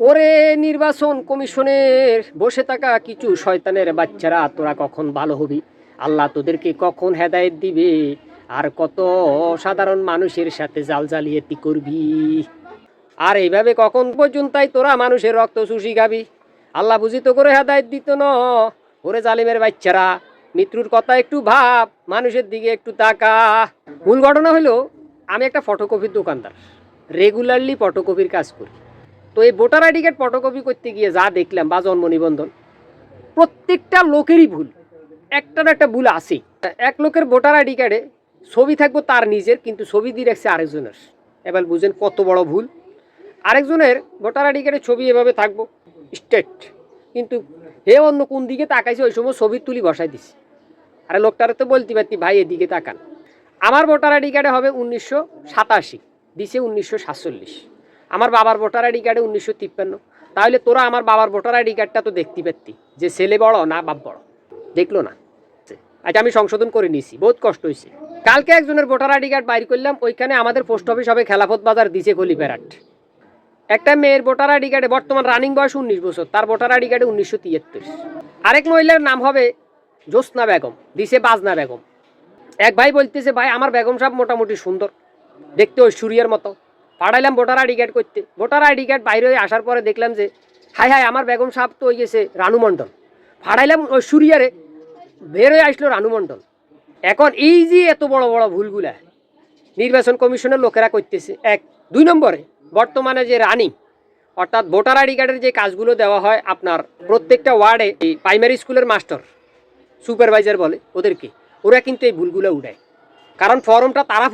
ওরে নির্বাচন কমিশনের বসে থাকা কিছু শয়তানের বাচ্চারা, তোরা কখন ভালো হবি? আল্লাহ তোদেরকে কখন হেদায়েত দিবে? আর কত সাধারণ মানুষের সাথে জালজালিয়াতি করবি? আর এইভাবে কখন পর্যন্তই তোরা মানুষের রক্ত চুষি খাবি? আল্লাহ বুঝি তো করে হেদায়েত দিত না? ওরে জালিমের বাচ্চারা, মৃত্যুর কথা একটু ভাব, মানুষের দিকে একটু তাকা। মূল ঘটনা হলো, আমি একটা ফটোকপির দোকানদার, রেগুলারলি ফটোকপির কাজ করি। তো এই ভোটার আইডি কার্ড ফটোকপি করতে গিয়ে যা দেখলাম বা জন্ম নিবন্ধন, প্রত্যেকটা লোকেরই ভুল, একটা না একটা ভুল আছেই। এক লোকের ভোটার আইডি কার্ডে ছবি থাকবো তার নিজের, কিন্তু ছবি দিয়ে রাখছে আরেকজনের। এবার বুঝেন কত বড় ভুল। আরেকজনের ভোটার আইডি কার্ডে ছবি এভাবে থাকবো স্টেট, কিন্তু হে অন্য কোন দিকে তাকাইছে ওই সময় ছবি তুলি বসাই দিছে। আরে লোকটারে তো বলতে পারতি ভাই এদিকে তাকান। আমার ভোটার আইডি কার্ডে হবে 1987, দিছে 1947। আমার বাবার ভোটার আইডি কার্ডে 1953। তাহলে তোরা আমার বাবার ভোটার আইডি কার্ডটা তো দেখতে পারতি যে ছেলে বড় না বাপ বড়, দেখলো না। আচ্ছা, আমি সংশোধন করে নিয়েছি, বহুত কষ্ট হয়েছে। কালকে একজনের ভোটার আইডি কার্ড বাইর করলাম, ওইখানে আমাদের পোস্ট অফিস হবে খেলাফত বাজার দিছে গলিপ্যারাট। একটা মেয়ের ভোটার আইডি কার্ডে বর্তমান রানিং বয়স 19 বছর, তার ভোটার আইডি কার্ডে 1973। আরেক মহিলার নাম হবে জ্যোৎস্না বেগম, দিছে বাজনা বেগম। এক ভাই বলতেছে ভাই আমার বেগম সাহেব মোটামুটি সুন্দর, দেখতে ঐশ্বরিয়ার মতো। পাঠাইলাম ভোটার আইডি কার্ড করতে, ভোটার আইডি কার্ড বাইরে হয়ে আসার পরে দেখলাম যে হাই হাই আমার বেগম সাহেব তো হয়ে গেছে রানু মণ্ডল। পাঠাইলাম ঐশ্বরিয়ারে, বের হয়ে আসলো রানু মণ্ডল। এখন এই যে এত বড় বড় ভুলগুলা নির্বাচন কমিশনের লোকেরা করতেছে। এক, দুই নম্বরে বর্তমানে যে রানিং অর্থাৎ ভোটার আইডি কার্ডের যে কাজগুলো দেওয়া হয় আপনার প্রত্যেকটা ওয়ার্ডে, এই প্রাইমারি স্কুলের মাস্টার সুপারভাইজার বলে ওদেরকে, ওরা কিন্তু এই ভুলগুলো উঠায়। কারণ ফর্মটা তারা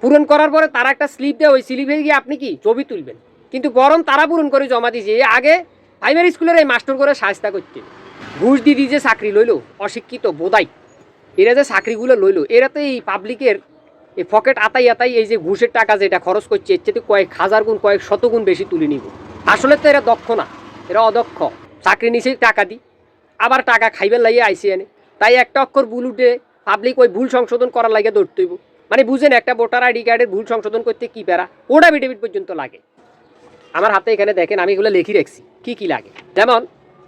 পূরণ করার পরে তারা একটা স্লিপ দেয়, ওই স্লিপে গিয়ে আপনি কি ছবি তুলবেন, কিন্তু ফর্ম তারা পূরণ করে জমা দিয়েছে। আগে প্রাইমারি স্কুলের এই মাস্টার করে সাহায্য করতে ঘুষ দিয়ে যে চাকরি লইলো, অশিক্ষিত বোধাই এরা যে চাকরিগুলো লইলো, এরা তো এই পাবলিকের এই পকেট আতাই এই যে ঘুষের টাকা যেটা খরচ করছে এর চেয়ে কয়েক হাজার গুণ কয়েক শত গুণ বেশি তুলে নিব। আসলে তো এরা দক্ষ না, এরা অদক্ষ। চাকরি নিচে টাকা দিই, আবার টাকা খাইবার লাগিয়ে আইসি এনে। তাই একটা অক্ষর ভুল উঠে পাবলিক ওই ভুল সংশোধন করার লাগে দৌড়তে হইব। মানে বুঝেন, একটা ভোটার আইডি কার্ডের ভুল সংশোধন করতে কি প্যারা, ওটা এফিডেভিট পর্যন্ত লাগে। আমার হাতে এখানে দেখেন, আমি এগুলো লিখে রাখছি কি কি লাগে। যেমন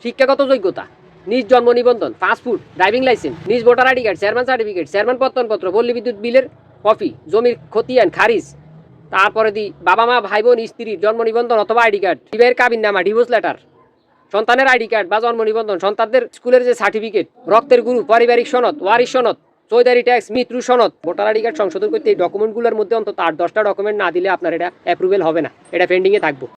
শিক্ষাগত যোগ্যতা, নিজ জন্ম নিবন্ধন, পাসপোর্ট, ড্রাইভিং লাইসেন্স, নিজ voter ID card, chairman certificate, chairman প্রত্যয়নপত্র, পল্লী বিদ্যুৎ বিলের কপি, জমির খতিয়ান খারিজ, তারপরে দি বাবা মা ভাই বোন স্ত্রীর জন্ম নিবন্ধন অথবা আইডি কার্ড, বিবাহের কাবিননামা, ডিভোর্স লেটার, সন্তানের আইডি কার্ড বা জন্ম নিবন্ধন, সন্তানদের স্কুলের যে সার্টিফিকেট, রক্তের গ্রুপ, পারিবারিক সনদ, ওয়ারিশ সনদ, চৌধুরী ট্যাক্স, মৃত্যু সনদ। ভোটার আইডি কার্ড সংশোধন করতে এই ডকুমেন্টগুলোর মধ্যে অন্তত 8-10টা ডকুমেন্ট না দিলে আপনার এটা অ্যাপ্রুভেল হবে না, এটা পেন্ডিংয়ে থাকবো।